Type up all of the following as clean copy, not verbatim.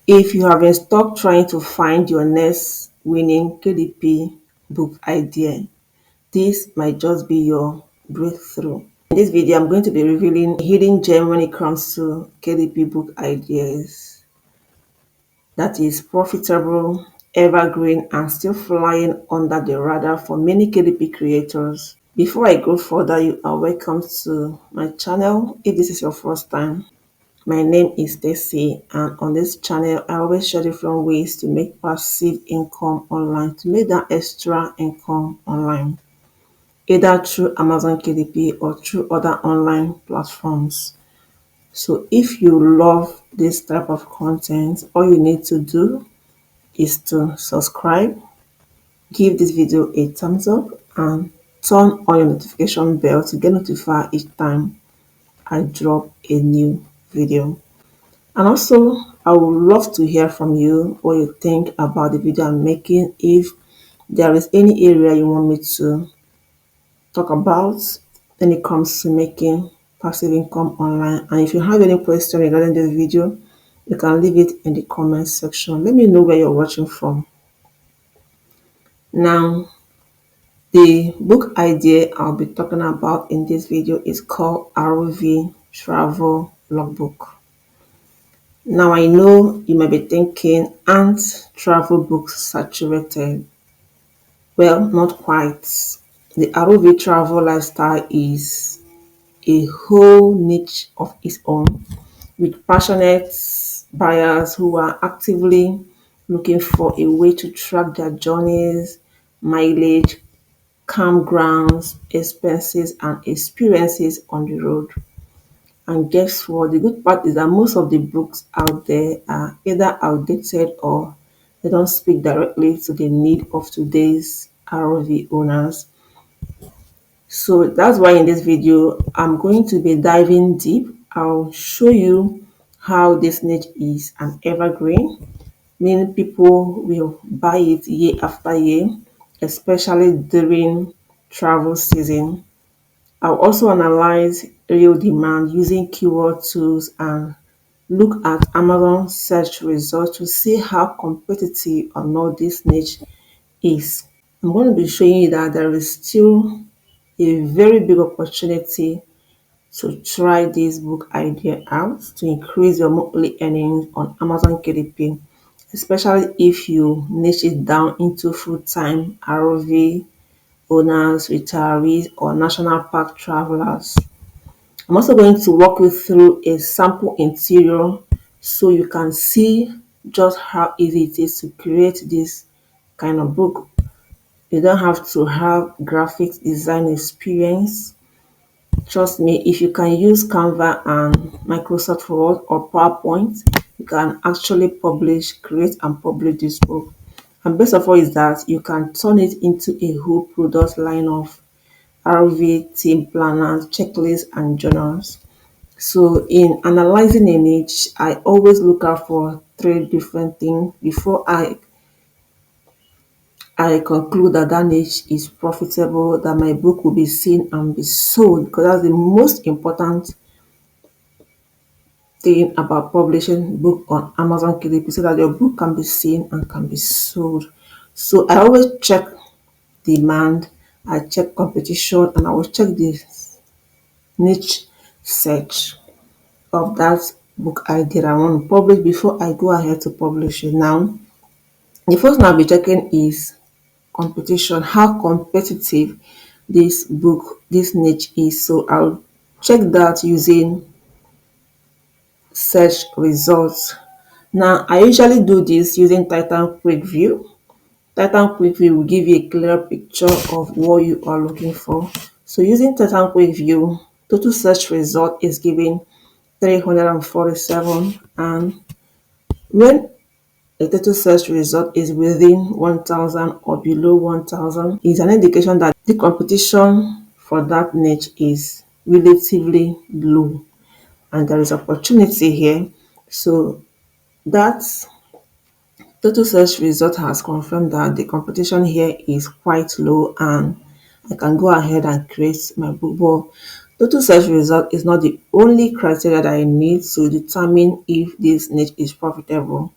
If you have been stuck trying to find your next winning KDP book idea, this might just be your breakthrough. In this video, I'm going to be revealing a hidden gem when it comes to KDP book ideas that is profitable, evergreen, and still flying under the radar for many KDP creators. Before I go further, you are welcome to my channel. If this is your first time, my name is Stacy, and on this channel, I always share different ways to make passive income online, to make that extra income online, either through Amazon KDP or through other online platforms. So if you love this type of content, all you need to do is to subscribe, give this video a thumbs up, and turn on your notification bell to get notified each time I drop a new video. And also, I would love to hear from you what you think about the video I'm making. If there is any area you want me to talk about when it comes to making passive income online. And if you have any question regarding this video, you can leave it in the comment section. Let me know where you're watching from. Now, the book idea I'll be talking about in this video is called ROV Travel Logbook. Now I know you might be thinking, aren't travel books saturated? Well, not quite. The ROV travel lifestyle is a whole niche of its own, with passionate buyers who are actively looking for a way to track their journeys, mileage, campgrounds, expenses, and experiences on the road. And guess what? The good part is that most of the books out there are either outdated or they don't speak directly to the need of today's ROV owners. So that's why in this video, I'm going to be diving deep. I'll show you how this niche is an evergreen, meaning people will buy it year after year, especially during travel season. I'll also analyze real demand using keyword tools and look at Amazon search results to see how competitive or not this niche is. I'm going to be showing you that there is still a very big opportunity to try this book idea out to increase your monthly earnings on Amazon KDP, especially if you niche it down into full-time ROV owners, retirees, or national park travelers. I'm also going to walk you through a sample interior so you can see just how easy it is to create this kind of book. You don't have to have graphics design experience. Trust me, if you can use Canva and Microsoft Word or PowerPoint, you can actually create and publish this book. And best of all is that you can turn it into a whole product line of RV, team planners, checklists, and journals. So in analyzing a niche, I always look out for three different things before I conclude that that niche is profitable, that my book will be seen and be sold, because that's the most important thing about publishing book on Amazon KDP, so that your book can be seen and can be sold. So I always check demand, I check competition, and I will check the niche search of that book idea I want to publish before I go ahead to publish it. Now, the first thing I'll be checking is competition, how competitive this book, this niche is. So I'll check that using search results. Now, I usually do this using Titan Quick View. Titan Quick View will give you a clear picture of what you are looking for. So using Titan Quick View, total search result is giving 347, and when a total search result is within 1000 or below 1000 is an indication that the competition for that niche is relatively low and there is opportunity here. So that total search result has confirmed that the competition here is quite low and I can go ahead and create my book. But total search result is not the only criteria that I need to determine if this niche is profitable.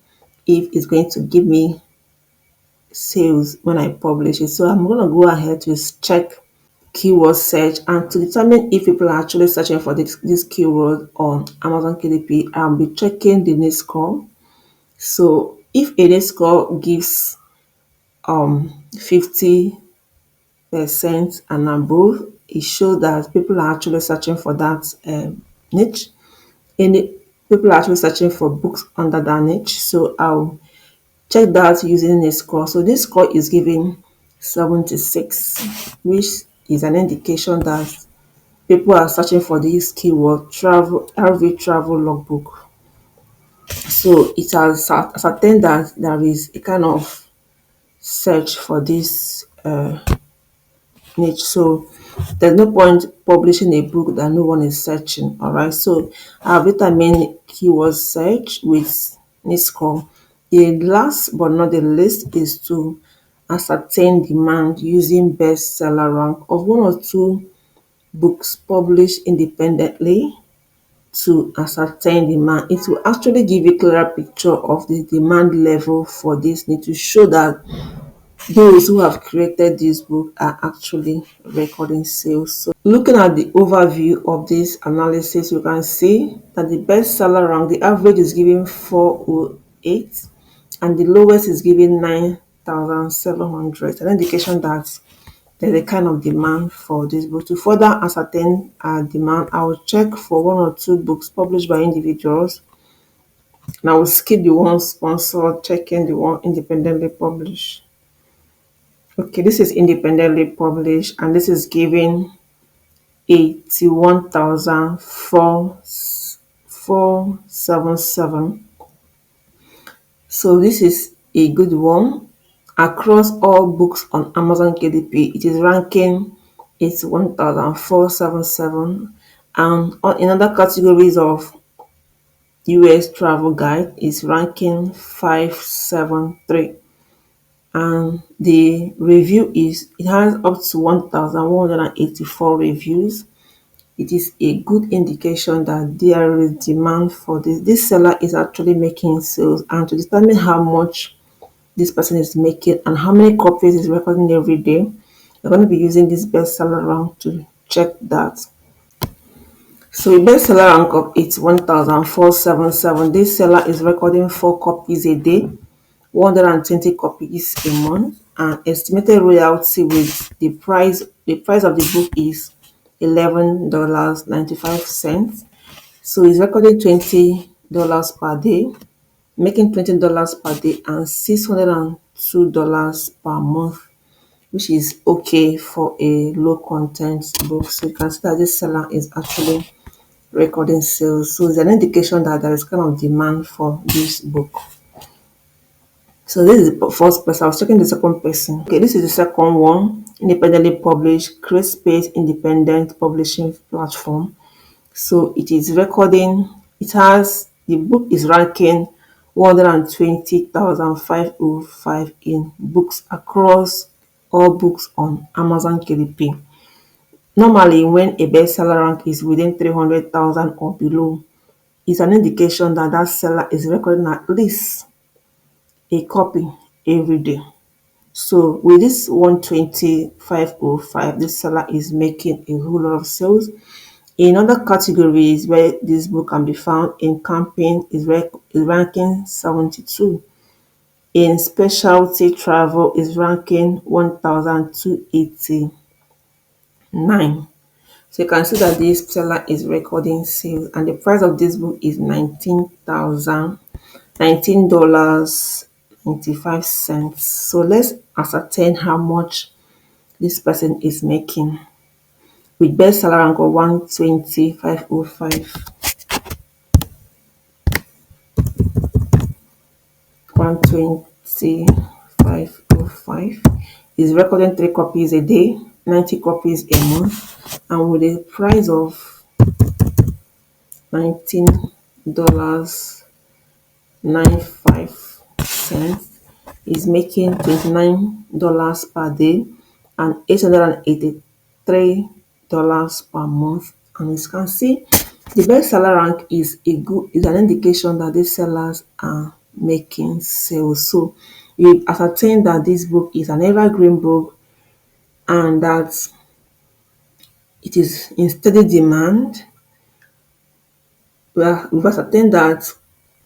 if it's going to give me sales when I publish it. So I'm going to go ahead to check keyword search, and to determine if people are actually searching for this keyword on Amazon KDP, I'll be checking the niche score. So if a niche score gives 50% and above, it shows that people are actually searching for that niche. Any people are actually searching for books under that niche. So I'll check that using a score. So this score is giving 76, which is an indication that people are searching for this keyword travel RV travel logbook. So it has ascertained that there is a kind of search for this niche. So there's no point publishing a book that no one is searching. All right. So I've determined keyword search with niche score. The last but not the least is to ascertain demand using bestseller rank of one or two books published independently to ascertain demand. It will actually give a clearer picture of the demand level for this need to show that those who have created this book are actually recording sales. So looking at the overview of this analysis, you can see that the bestseller rank, the average is giving 408 and the lowest is giving 9,700, an indication that there's a kind of demand for this book. To further ascertain demand, I will check for one or two books published by individuals, and I will skip the one sponsored, checking the one independently published. Okay, this is independently published, and this is giving 81,477. So this is a good one. Across all books on Amazon KDP, it is ranking 81,477, and in other categories of US travel guide is ranking 573, and the review is it has up to 1,184 reviews. It is a good indication that there is demand for this. This seller is actually making sales, and to determine how much this person is making and how many copies is recording every day, you're going to be using this bestseller rank to check that. So a bestseller rank of 81,477. This seller is recording 4 copies a day, 120 copies a month, and estimated royalty with the price of the book is $11.95. So he's recording $20 per day, making $20 per day and $602 per month, which is okay for a low content book. So you can see that this seller is actually recording sales. So it's an indication that there is kind of demand for this book. So this is the first person. I was checking the second person. Okay, this is the second one. Independently published, create space, independent publishing platform. So it is recording, it has, the book is ranking 120,505 in books across all books on Amazon KDP. Normally, when a bestseller rank is within 300,000 or below, it's an indication that that seller is recording at least a copy every day. So with this 120,505, this seller is making a whole lot of sales. In other categories where this book can be found, in camping is ranking 72. In specialty travel is ranking 1,289. So you can see that this seller is recording sales, and the price of this book is $19.95. So let's ascertain how much this person is making with bestseller rank of 120,505. 120,505 is recording 3 copies a day, 90 copies a month, and with a price of $19.95 is making $29 per day and $883 per month. And as you can see, the bestseller rank is an indication that these sellers are making sales. So you ascertain that this book is an evergreen book and that it is in steady demand. We've ascertained that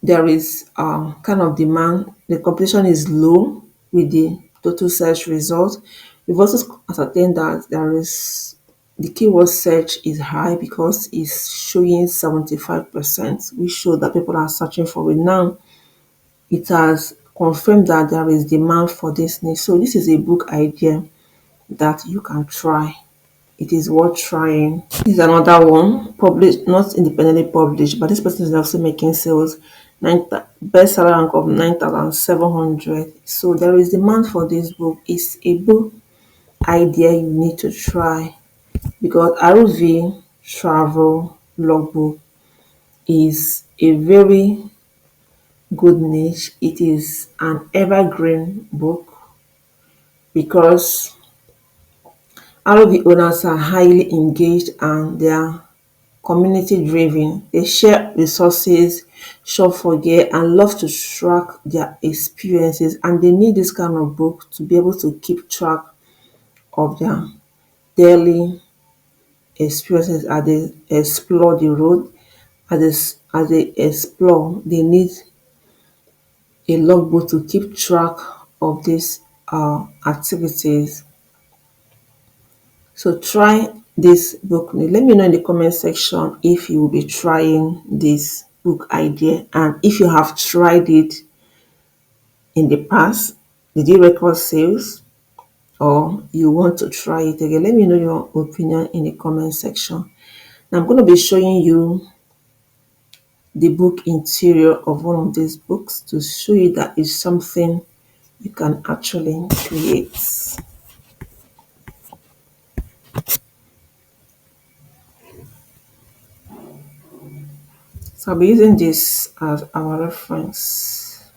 there is kind of demand, the competition is low with the total search result. We've also ascertained that there is the keyword search is high because it's showing 75%, which show that people are searching for it. Now it has confirmed that there is demand for this niche. So this is a book idea that you can try. It is worth trying. This is another one, published, not independently published, but this person is also making sales. Bestseller rank of 9,700. So there is demand for this book. It's a book idea you need to try because ROV travel logbook is a very good niche. It is an evergreen book because ROV owners are highly engaged and they are community driven. They share resources, shop for gear, and love to track their experiences. And they need this kind of book to be able to keep track of their daily experiences as they explore the road. As they explore, they need a logbook to keep track of these activities. So try this book. Let me know in the comment section if you will be trying this book idea and if you have tried it in the past. Did you record sales or you want to try it again? Let me know your opinion in the comment section. Now I'm going to be showing you the book interior of one of these books to show you that it's something you can actually create. So I'll be using this as our reference.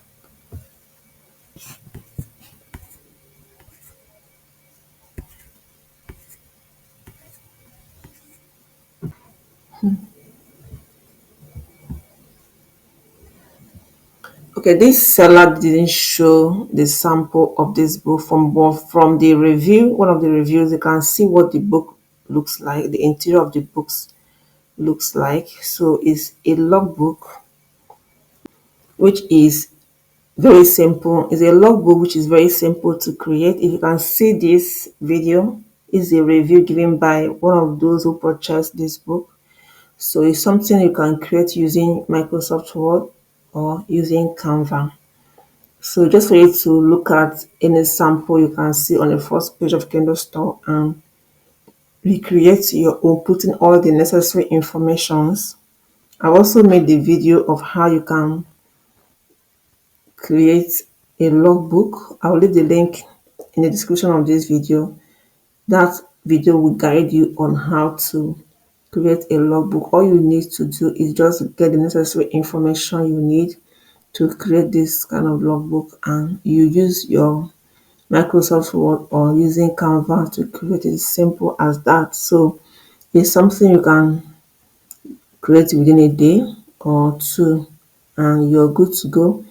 Okay, this seller didn't show the sample of this book from the review. One of the reviews, you can see what the book looks like, the interior of the books looks like. So it's a logbook, which is very simple. It's a logbook which is very simple to create. If you can see this video, is a review given by one of those who purchased this book. So it's something you can create using Microsoft Word or using Canva. So just for you to look at any sample you can see on the first page of Kindle Store and recreate your own, putting all the necessary informations. I also made the video of how you can create a logbook. I'll leave the link in the description of this video. That video will guide you on how to create a logbook. All you need to do is just get the necessary information you need to create this kind of logbook, and you use your Microsoft Word or using Canva to create it. Simple as that. So it's something you can create within a day or two and you're good to go.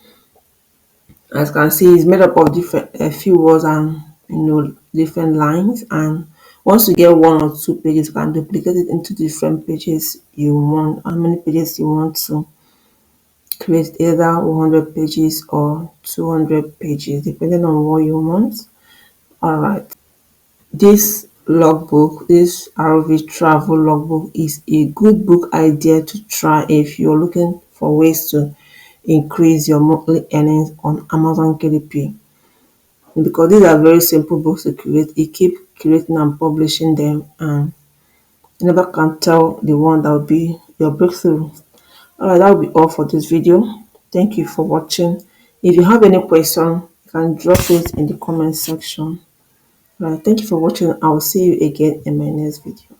As you can see, it's made up of different a few words and different lines, and once you get one or two pages, you can duplicate it into different pages you want. How many pages you want to create, either 100 pages or 200 pages, depending on what you want. All right. This logbook, this ROV travel logbook, is a good book idea to try if you're looking for ways to increase your monthly earnings on Amazon KDP. Because these are very simple books to create, you keep creating and publishing them, and you never can tell the one that will be your breakthrough. Alright, that will be all for this video. Thank you for watching. If you have any question, you can drop it in the comment section. Alright, thank you for watching. I will see you again in my next video.